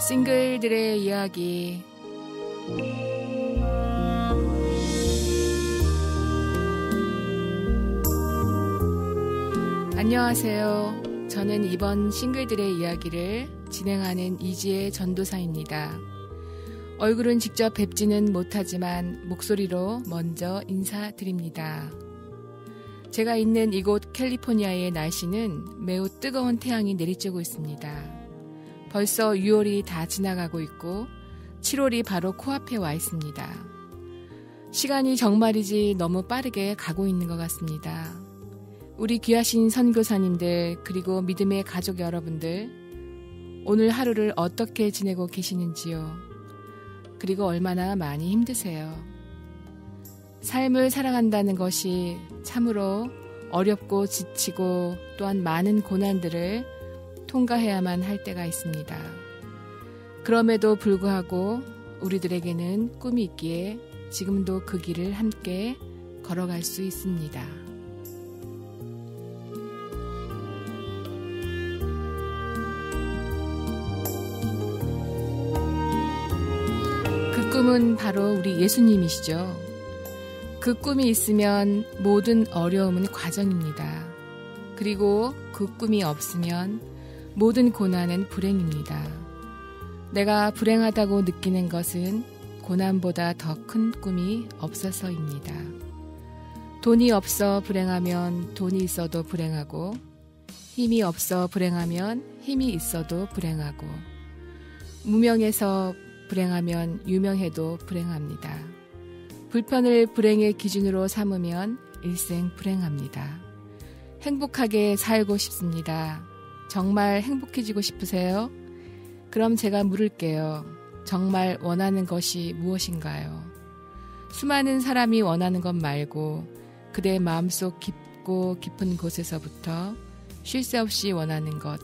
싱글들의 이야기. 안녕하세요. 저는 이번 싱글들의 이야기를 진행하는 이지혜 전도사입니다. 얼굴은 직접 뵙지는 못하지만 목소리로 먼저 인사드립니다. 제가 있는 이곳 캘리포니아의 날씨는 매우 뜨거운 태양이 내리쬐고 있습니다. 벌써 6월이 다 지나가고 있고 7월이 바로 코앞에 와 있습니다. 시간이 정말이지 너무 빠르게 가고 있는 것 같습니다. 우리 귀하신 선교사님들 그리고 믿음의 가족 여러분들, 오늘 하루를 어떻게 지내고 계시는지요? 그리고 얼마나 많이 힘드세요? 삶을 살아간다는 것이 참으로 어렵고 지치고 또한 많은 고난들을 통과해야만 할 때가 있습니다. 그럼에도 불구하고 우리들에게는 꿈이 있기에 지금도 그 길을 함께 걸어갈 수 있습니다. 그 꿈은 바로 우리 예수님이시죠. 그 꿈이 있으면 모든 어려움은 과정입니다. 그리고 그 꿈이 없으면 모든 고난은 불행입니다. 내가 불행하다고 느끼는 것은 고난보다 더 큰 꿈이 없어서입니다. 돈이 없어 불행하면 돈이 있어도 불행하고, 힘이 없어 불행하면 힘이 있어도 불행하고, 무명해서 불행하면 유명해도 불행합니다. 불편을 불행의 기준으로 삼으면 일생 불행합니다. 행복하게 살고 싶습니다. 정말 행복해지고 싶으세요? 그럼 제가 물을게요. 정말 원하는 것이 무엇인가요? 수많은 사람이 원하는 것 말고 그대의 마음속 깊고 깊은 곳에서부터 쉴 새 없이 원하는 것,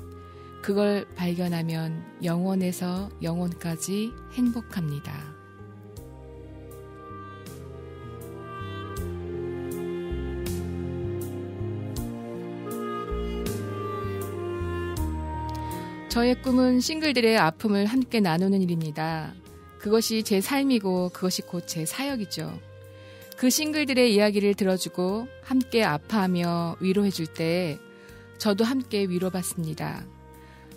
그걸 발견하면 영원에서 영원까지 행복합니다. 저의 꿈은 싱글들의 아픔을 함께 나누는 일입니다. 그것이 제 삶이고 그것이 곧 제 사역이죠. 그 싱글들의 이야기를 들어주고 함께 아파하며 위로해줄 때 저도 함께 위로받습니다.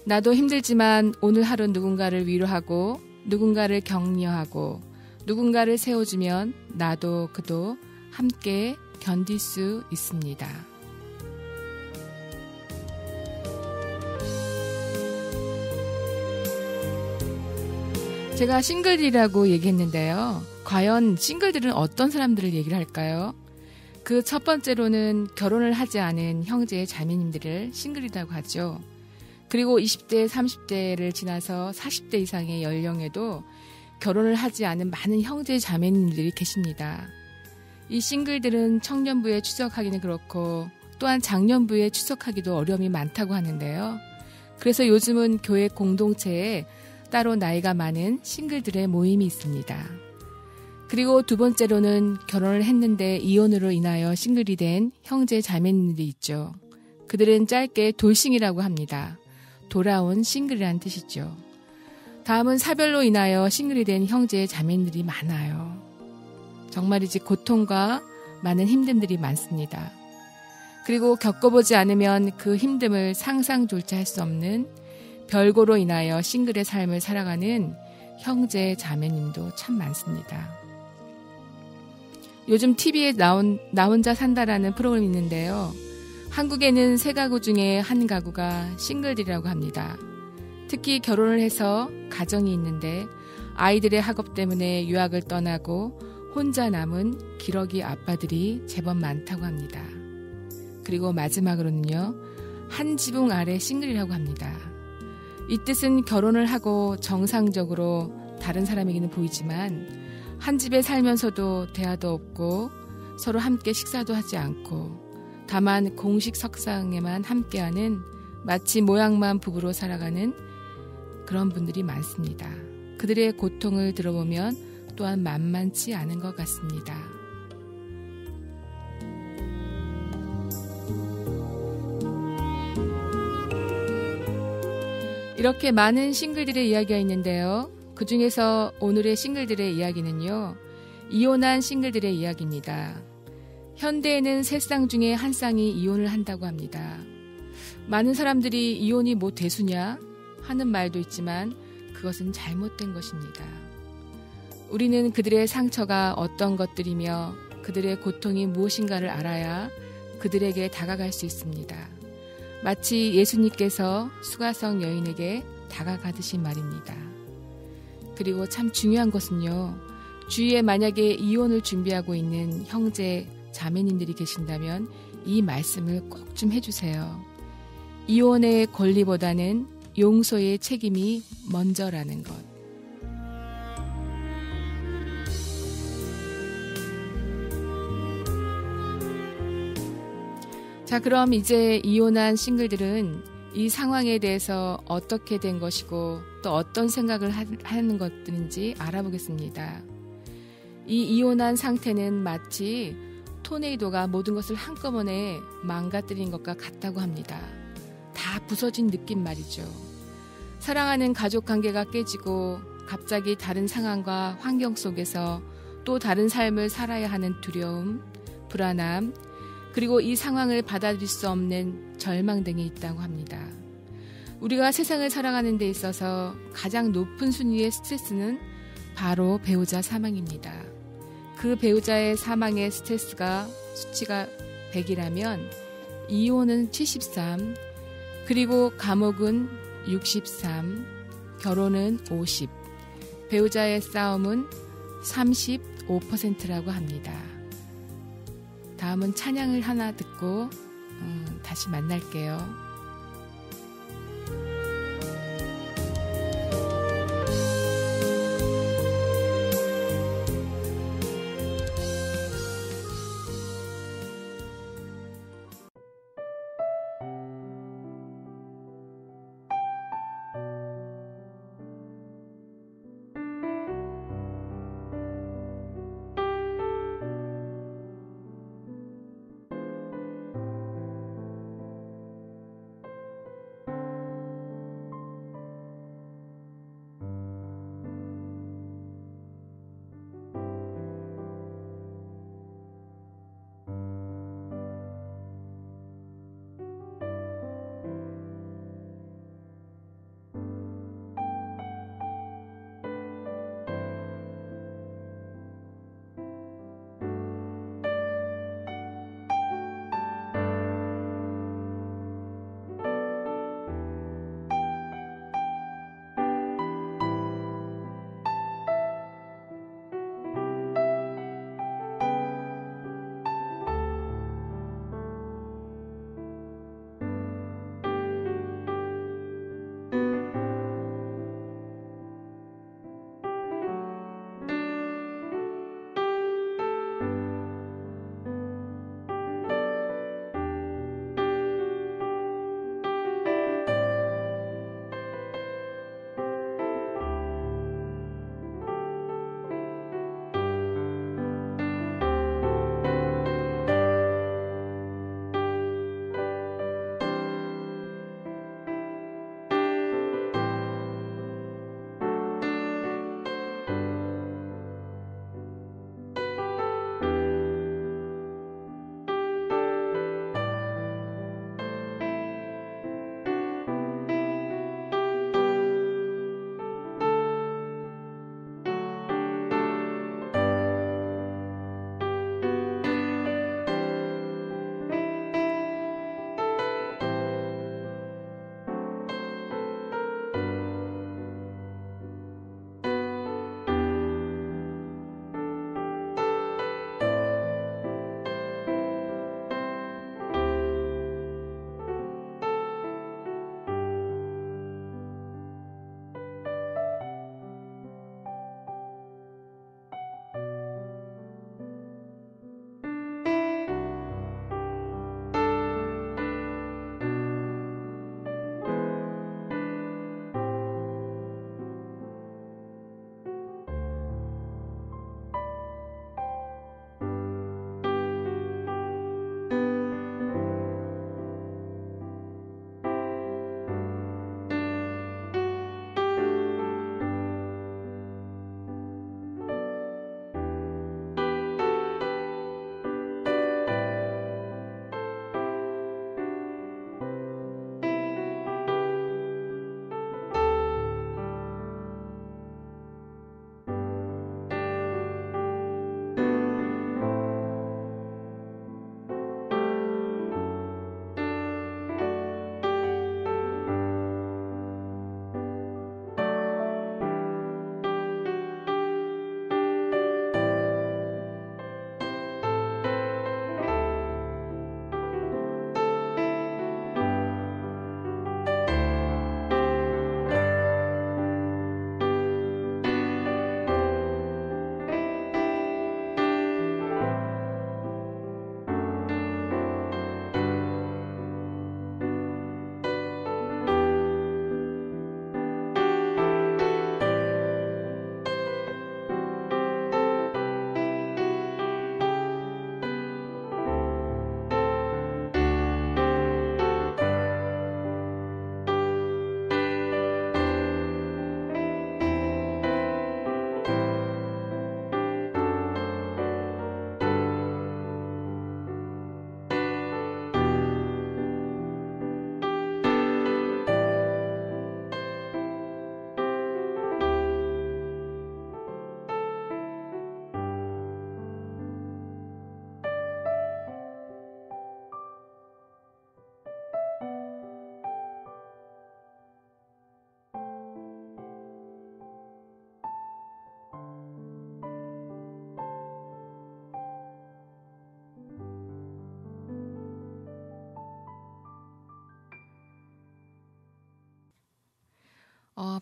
나도 힘들지만 오늘 하루 누군가를 위로하고 누군가를 격려하고 누군가를 세워주면 나도 그도 함께 견딜 수 있습니다. 제가 싱글들이라고 얘기했는데요. 과연 싱글들은 어떤 사람들을 얘기를 할까요? 그 첫 번째로는 결혼을 하지 않은 형제 자매님들을 싱글이라고 하죠. 그리고 20대, 30대를 지나서 40대 이상의 연령에도 결혼을 하지 않은 많은 형제 자매님들이 계십니다. 이 싱글들은 청년부에 추석하기는 그렇고 또한 장년부에 추석하기도 어려움이 많다고 하는데요. 그래서 요즘은 교회 공동체에 따로 나이가 많은 싱글들의 모임이 있습니다. 그리고 두 번째로는 결혼을 했는데 이혼으로 인하여 싱글이 된 형제 자매님들이 있죠. 그들은 짧게 돌싱이라고 합니다. 돌아온 싱글이라는 뜻이죠. 다음은 사별로 인하여 싱글이 된 형제 자매님들이 많아요. 정말이지 고통과 많은 힘듦들이 많습니다. 그리고 겪어보지 않으면 그 힘듦을 상상조차 할 수 없는 별거로 인하여 싱글의 삶을 살아가는 형제 자매님도 참 많습니다. 요즘 TV에 나 혼자 산다라는 프로그램이 있는데요. 한국에는 3가구 중에 한 가구가 싱글들이라고 합니다. 특히 결혼을 해서 가정이 있는데 아이들의 학업 때문에 유학을 떠나고 혼자 남은 기러기 아빠들이 제법 많다고 합니다. 그리고 마지막으로는요. 한 지붕 아래 싱글이라고 합니다. 이 뜻은 결혼을 하고 정상적으로 다른 사람에게는 보이지만 한 집에 살면서도 대화도 없고 서로 함께 식사도 하지 않고 다만 공식 석상에만 함께하는 마치 모양만 부부로 살아가는 그런 분들이 많습니다. 그들의 고통을 들어보면 또한 만만치 않은 것 같습니다. 이렇게 많은 싱글들의 이야기가 있는데요. 그 중에서 오늘의 싱글들의 이야기는요. 이혼한 싱글들의 이야기입니다. 현대에는 세 쌍 중에 한 쌍이 이혼을 한다고 합니다. 많은 사람들이 이혼이 뭐 대수냐 하는 말도 있지만 그것은 잘못된 것입니다. 우리는 그들의 상처가 어떤 것들이며 그들의 고통이 무엇인가를 알아야 그들에게 다가갈 수 있습니다. 마치 예수님께서 수가성 여인에게 다가가듯이 말입니다. 그리고 참 중요한 것은요. 주위에 만약에 이혼을 준비하고 있는 형제, 자매님들이 계신다면 이 말씀을 꼭 좀 해주세요. 이혼의 권리보다는 용서의 책임이 먼저라는 것. 자, 그럼 이제 이혼한 싱글들은 이 상황에 대해서 어떻게 된 것이고 또 어떤 생각을 하는 것들인지 알아보겠습니다. 이 이혼한 상태는 마치 토네이도가 모든 것을 한꺼번에 망가뜨린 것과 같다고 합니다. 다 부서진 느낌 말이죠. 사랑하는 가족 관계가 깨지고 갑자기 다른 상황과 환경 속에서 또 다른 삶을 살아야 하는 두려움, 불안함, 그리고 이 상황을 받아들일 수 없는 절망 등이 있다고 합니다. 우리가 세상을 살아가는 데 있어서 가장 높은 순위의 스트레스는 바로 배우자 사망입니다. 그 배우자의 사망의 스트레스가 수치가 100이라면 이혼은 73, 그리고 감옥은 63, 결혼은 50, 배우자의 싸움은 35%라고 합니다. 다음은 찬양을 하나 듣고 다시 만날게요.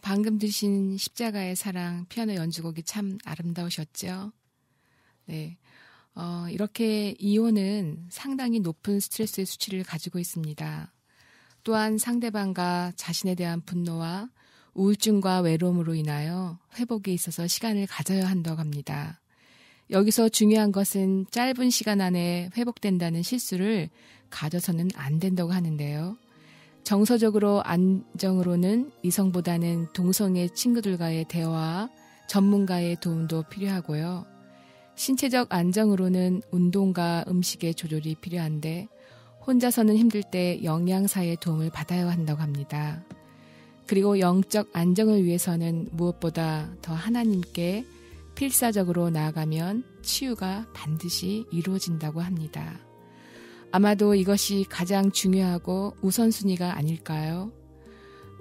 방금 들으신 십자가의 사랑 피아노 연주곡이 참 아름다우셨죠? 네. 이렇게 이혼은 상당히 높은 스트레스의 수치를 가지고 있습니다. 또한 상대방과 자신에 대한 분노와 우울증과 외로움으로 인하여 회복에 있어서 시간을 가져야 한다고 합니다. 여기서 중요한 것은 짧은 시간 안에 회복된다는 실수를 가져서는 안 된다고 하는데요. 정서적으로 안정으로는 이성보다는 동성의 친구들과의 대화와 전문가의 도움도 필요하고요. 신체적 안정으로는 운동과 음식의 조절이 필요한데 혼자서는 힘들 때 영양사의 도움을 받아야 한다고 합니다. 그리고 영적 안정을 위해서는 무엇보다 더 하나님께 필사적으로 나아가면 치유가 반드시 이루어진다고 합니다. 아마도 이것이 가장 중요하고 우선순위가 아닐까요?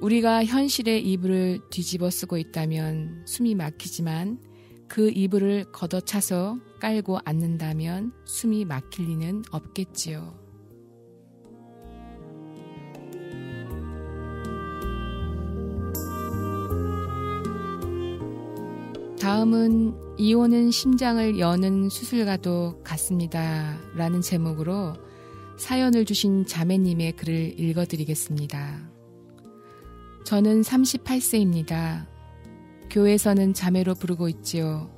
우리가 현실의 이불을 뒤집어 쓰고 있다면 숨이 막히지만 그 이불을 걷어차서 깔고 앉는다면 숨이 막힐 리는 없겠지요. 다음은 이혼은 심장을 여는 수술과도 같습니다. 라는 제목으로 사연을 주신 자매님의 글을 읽어드리겠습니다. 저는 38세입니다. 교회에서는 자매로 부르고 있지요.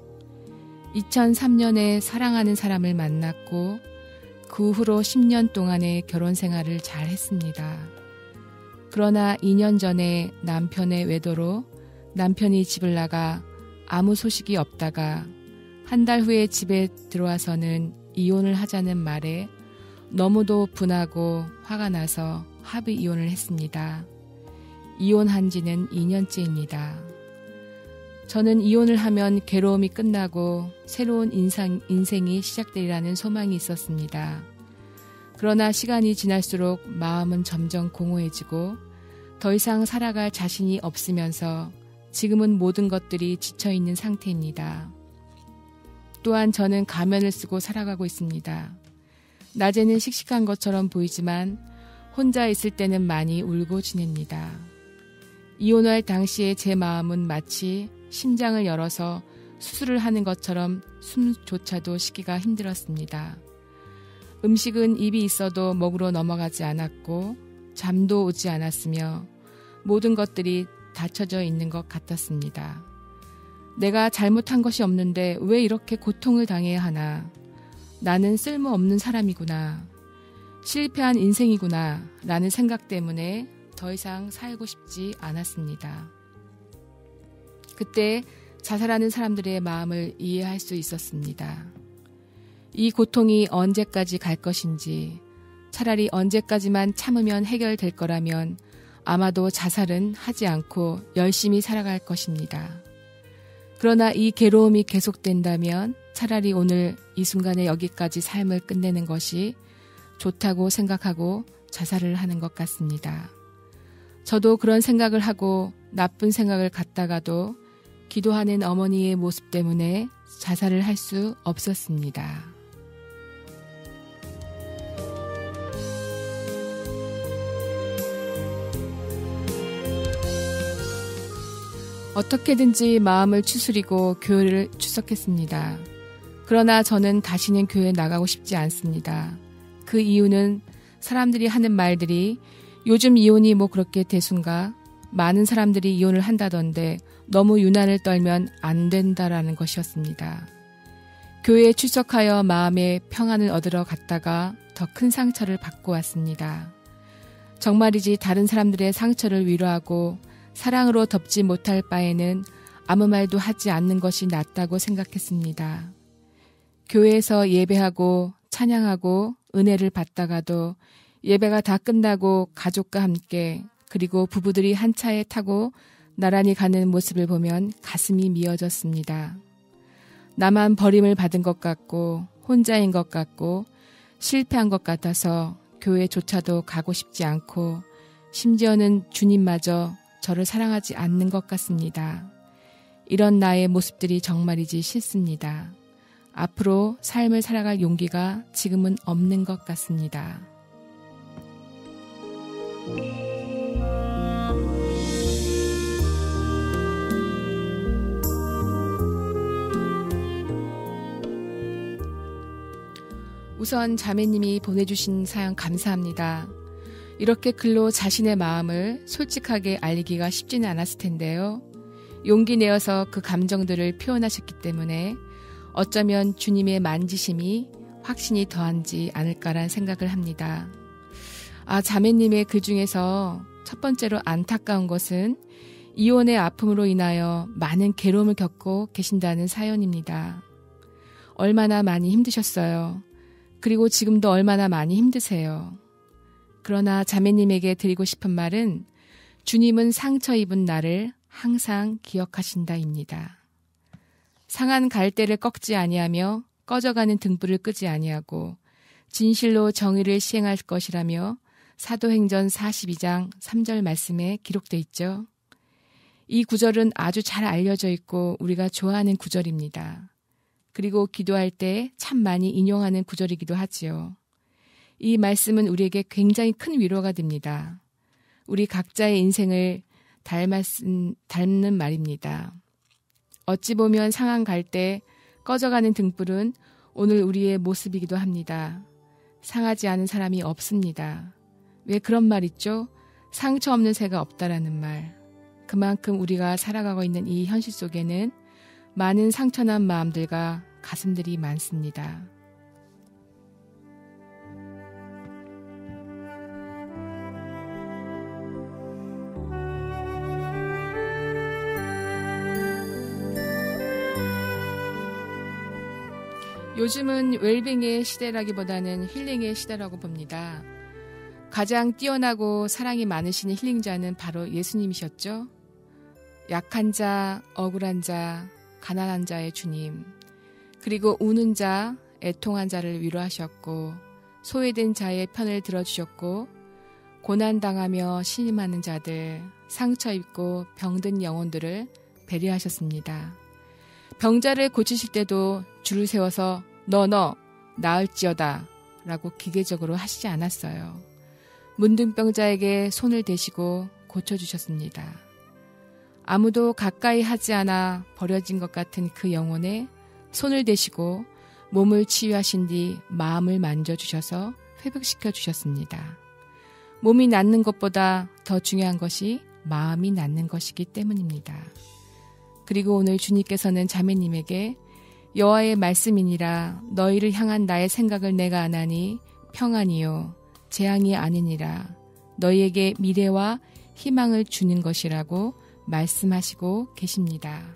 2003년에 사랑하는 사람을 만났고 그 후로 10년 동안의 결혼 생활을 잘 했습니다. 그러나 2년 전에 남편의 외도로 남편이 집을 나가 아무 소식이 없다가 한 달 후에 집에 들어와서는 이혼을 하자는 말에 너무도 분하고 화가 나서 합의 이혼을 했습니다. 이혼한 지는 2년째입니다. 저는 이혼을 하면 괴로움이 끝나고 새로운 인생이 시작되리라는 소망이 있었습니다. 그러나 시간이 지날수록 마음은 점점 공허해지고 더 이상 살아갈 자신이 없으면서 지금은 모든 것들이 지쳐있는 상태입니다. 또한 저는 가면을 쓰고 살아가고 있습니다. 낮에는 씩씩한 것처럼 보이지만 혼자 있을 때는 많이 울고 지냅니다. 이혼할 당시에 제 마음은 마치 심장을 열어서 수술을 하는 것처럼 숨조차도 쉬기가 힘들었습니다. 음식은 입이 있어도 목으로 넘어가지 않았고 잠도 오지 않았으며 모든 것들이 닫혀져 있는 것 같았습니다. 내가 잘못한 것이 없는데 왜 이렇게 고통을 당해야 하나? 나는 쓸모없는 사람이구나. 실패한 인생이구나. 라는 생각 때문에 더 이상 살고 싶지 않았습니다. 그때 자살하는 사람들의 마음을 이해할 수 있었습니다. 이 고통이 언제까지 갈 것인지, 차라리 언제까지만 참으면 해결될 거라면 아마도 자살은 하지 않고 열심히 살아갈 것입니다. 그러나 이 괴로움이 계속된다면 차라리 오늘 이 순간에 여기까지 삶을 끝내는 것이 좋다고 생각하고 자살을 하는 것 같습니다. 저도 그런 생각을 하고 나쁜 생각을 갖다가도 기도하는 어머니의 모습 때문에 자살을 할 수 없었습니다. 어떻게든지 마음을 추스리고 교회를 출석했습니다. 그러나 저는 다시는 교회에 나가고 싶지 않습니다. 그 이유는 사람들이 하는 말들이 요즘 이혼이 뭐 그렇게 대수인가? 많은 사람들이 이혼을 한다던데 너무 유난을 떨면 안 된다라는 것이었습니다. 교회에 출석하여 마음의 평안을 얻으러 갔다가 더 큰 상처를 받고 왔습니다. 정말이지 다른 사람들의 상처를 위로하고 사랑으로 덮지 못할 바에는 아무 말도 하지 않는 것이 낫다고 생각했습니다. 교회에서 예배하고 찬양하고 은혜를 받다가도 예배가 다 끝나고 가족과 함께 그리고 부부들이 한 차에 타고 나란히 가는 모습을 보면 가슴이 미어졌습니다. 나만 버림을 받은 것 같고 혼자인 것 같고 실패한 것 같아서 교회조차도 가고 싶지 않고 심지어는 주님마저 저를 사랑하지 않는 것 같습니다. 이런 나의 모습들이 정말이지 싫습니다. 앞으로 삶을 살아갈 용기가 지금은 없는 것 같습니다. 우선 자매님이 보내주신 사연 감사합니다. 이렇게 글로 자신의 마음을 솔직하게 알리기가 쉽지는 않았을 텐데요. 용기 내어서 그 감정들을 표현하셨기 때문에 어쩌면 주님의 만지심이 확신이 더한지 않을까란 생각을 합니다. 자매님의 글 중에서 첫 번째로 안타까운 것은 이혼의 아픔으로 인하여 많은 괴로움을 겪고 계신다는 사연입니다. 얼마나 많이 힘드셨어요. 그리고 지금도 얼마나 많이 힘드세요. 그러나 자매님에게 드리고 싶은 말은 주님은 상처 입은 나를 항상 기억하신다입니다. 상한 갈대를 꺾지 아니하며 꺼져가는 등불을 끄지 아니하고 진실로 정의를 시행할 것이라며 사도행전 42장 3절 말씀에 기록돼 있죠. 이 구절은 아주 잘 알려져 있고 우리가 좋아하는 구절입니다. 그리고 기도할 때 참 많이 인용하는 구절이기도 하지요. 이 말씀은 우리에게 굉장히 큰 위로가 됩니다. 우리 각자의 인생을 닮는 말입니다. 어찌 보면 상한 갈대, 꺼져가는 등불은 오늘 우리의 모습이기도 합니다. 상하지 않은 사람이 없습니다. 왜 그런 말 있죠? 상처 없는 새가 없다라는 말. 그만큼 우리가 살아가고 있는 이 현실 속에는 많은 상처난 마음들과 가슴들이 많습니다. 요즘은 웰빙의 시대라기보다는 힐링의 시대라고 봅니다. 가장 뛰어나고 사랑이 많으신 힐링자는 바로 예수님이셨죠. 약한 자, 억울한 자, 가난한 자의 주님, 그리고 우는 자, 애통한 자를 위로하셨고 소외된 자의 편을 들어주셨고 고난당하며 신임하는 자들, 상처 입고 병든 영혼들을 배려하셨습니다. 병자를 고치실 때도 줄을 세워서 너 나을지어다 라고 기계적으로 하시지 않았어요. 문둥병자에게 손을 대시고 고쳐주셨습니다. 아무도 가까이 하지 않아 버려진 것 같은 그 영혼에 손을 대시고 몸을 치유하신 뒤 마음을 만져주셔서 회복시켜 주셨습니다. 몸이 낫는 것보다 더 중요한 것이 마음이 낫는 것이기 때문입니다. 그리고 오늘 주님께서는 자매님에게 여호와의 말씀이니라 너희를 향한 나의 생각을 내가 아나니 평안이요 재앙이 아니니라 너희에게 미래와 희망을 주는 것이라고 말씀하시고 계십니다.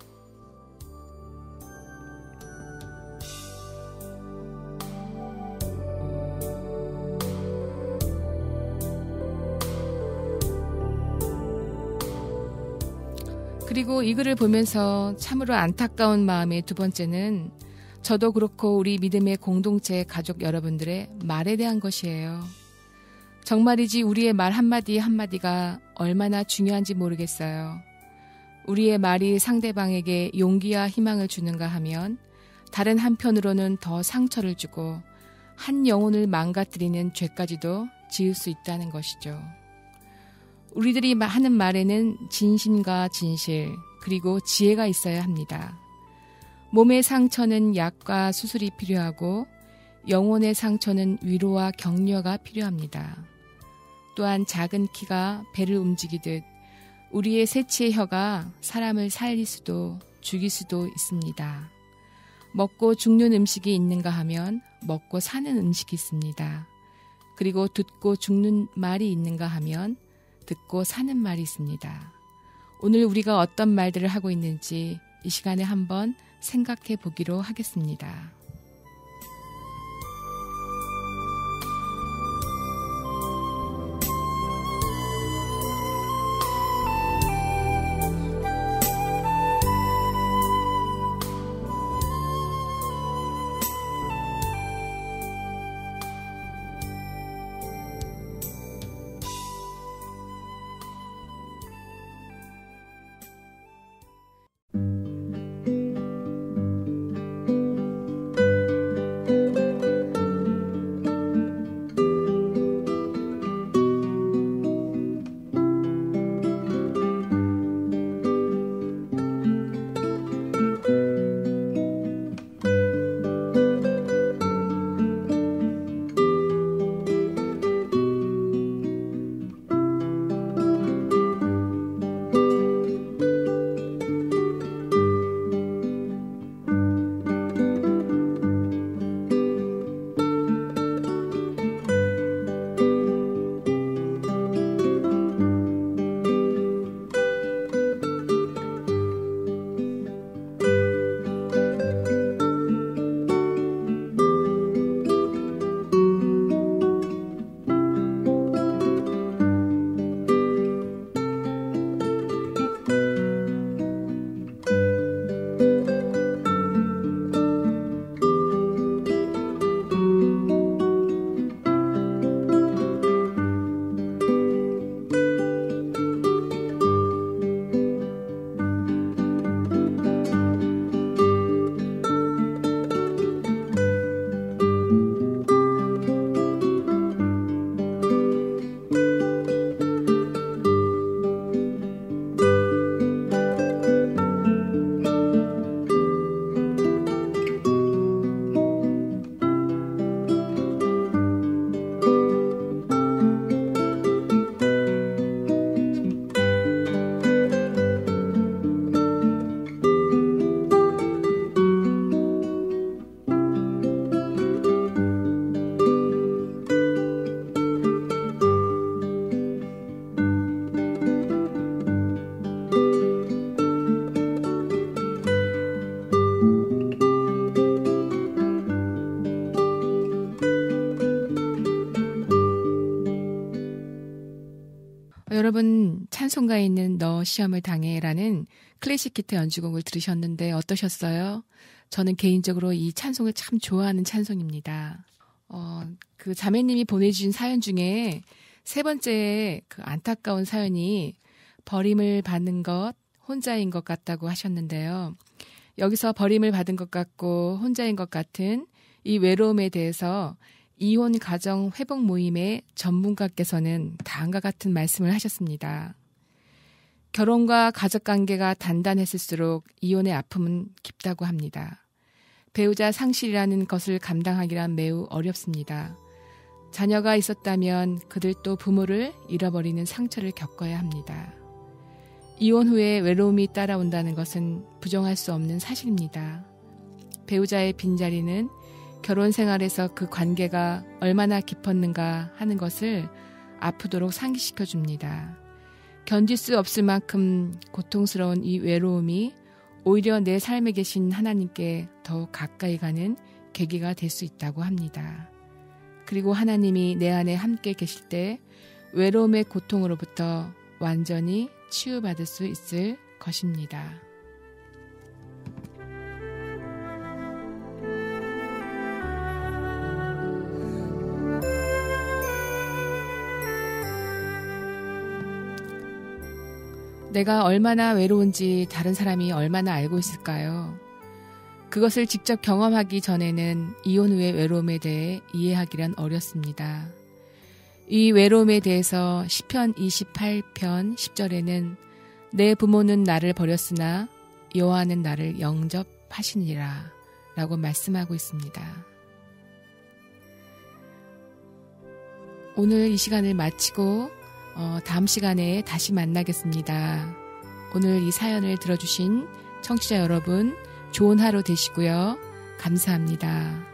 그리고 이 글을 보면서 참으로 안타까운 마음의 두 번째는 저도 그렇고 우리 믿음의 공동체 가족 여러분들의 말에 대한 것이에요. 정말이지 우리의 말 한마디 한마디가 얼마나 중요한지 모르겠어요. 우리의 말이 상대방에게 용기와 희망을 주는가 하면 다른 한편으로는 더 상처를 주고 한 영혼을 망가뜨리는 죄까지도 지을 수 있다는 것이죠. 우리들이 하는 말에는 진심과 진실 그리고 지혜가 있어야 합니다. 몸의 상처는 약과 수술이 필요하고 영혼의 상처는 위로와 격려가 필요합니다. 또한 작은 키가 배를 움직이듯 우리의 새치의 혀가 사람을 살릴 수도 죽일 수도 있습니다. 먹고 죽는 음식이 있는가 하면 먹고 사는 음식이 있습니다. 그리고 듣고 죽는 말이 있는가 하면 듣고 사는 말이 있습니다. 오늘 우리가 어떤 말들을 하고 있는지 이 시간에 한번 생각해 보기로 하겠습니다. 여러분 찬송가에 있는 너 시험을 당해라는 클래식 기타 연주곡을 들으셨는데 어떠셨어요? 저는 개인적으로 이 찬송을 참 좋아하는 찬송입니다. 그 자매님이 보내주신 사연 중에 세 번째 그 안타까운 사연이 버림을 받는 것, 혼자인 것 같다고 하셨는데요. 여기서 버림을 받은 것 같고 혼자인 것 같은 이 외로움에 대해서 이혼 가정 회복 모임의 전문가께서는 다음과 같은 말씀을 하셨습니다. 결혼과 가족관계가 단단했을수록 이혼의 아픔은 깊다고 합니다. 배우자 상실이라는 것을 감당하기란 매우 어렵습니다. 자녀가 있었다면 그들도 부모를 잃어버리는 상처를 겪어야 합니다. 이혼 후에 외로움이 따라온다는 것은 부정할 수 없는 사실입니다. 배우자의 빈자리는 결혼 생활에서 그 관계가 얼마나 깊었는가 하는 것을 아프도록 상기시켜 줍니다. 견딜 수 없을 만큼 고통스러운 이 외로움이 오히려 내 삶에 계신 하나님께 더욱 가까이 가는 계기가 될 수 있다고 합니다. 그리고 하나님이 내 안에 함께 계실 때 외로움의 고통으로부터 완전히 치유받을 수 있을 것입니다. 내가 얼마나 외로운지 다른 사람이 얼마나 알고 있을까요? 그것을 직접 경험하기 전에는 이혼 후의 외로움에 대해 이해하기란 어렵습니다. 이 외로움에 대해서 시편 28편 10절에는 내 부모는 나를 버렸으나 여호와는 나를 영접하시니라 라고 말씀하고 있습니다. 오늘 이 시간을 마치고 다음 시간에 다시 만나겠습니다. 오늘 이 사연을 들어주신 청취자 여러분, 좋은 하루 되시고요. 감사합니다.